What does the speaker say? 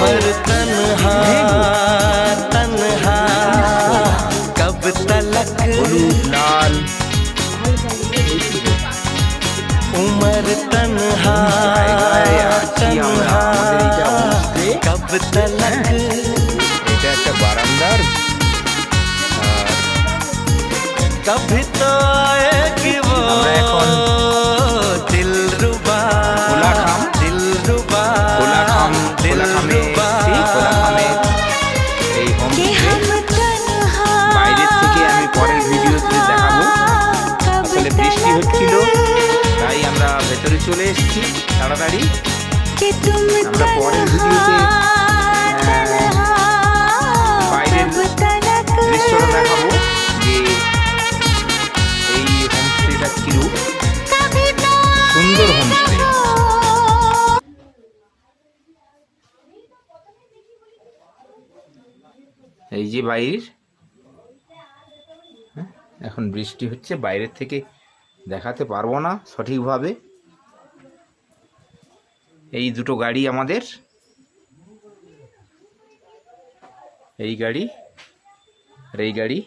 पर तन्हा तन्हा कब तलक लाल उमर तन्हा तन्हा कब तलक এটা একটা বারান্দার कभी तो आएगी वो दिलरुबा दिलरुबा दिलरुबा এই হোমস্টে বাইরের থেকে আমি পরের ভিডিওতে দেখাবো। আসলে বৃষ্টি হচ্ছিল তাই আমরা ভেতরে চলে এসেছি তাড়াতাড়ি। আমরা পরের ভিডিওতে বাইরের দৃশ্যটা দেখাবো যে এই হোমস্টেটা কিরূপ সুন্দর হোমস্টে। এই যে বাইরের এখন বৃষ্টি হচ্ছে, বাইরের থেকে দেখাতে পারবো না সঠিকভাবে। এই দুটো গাড়ি আমাদের, এই গাড়ি আর এই গাড়ি।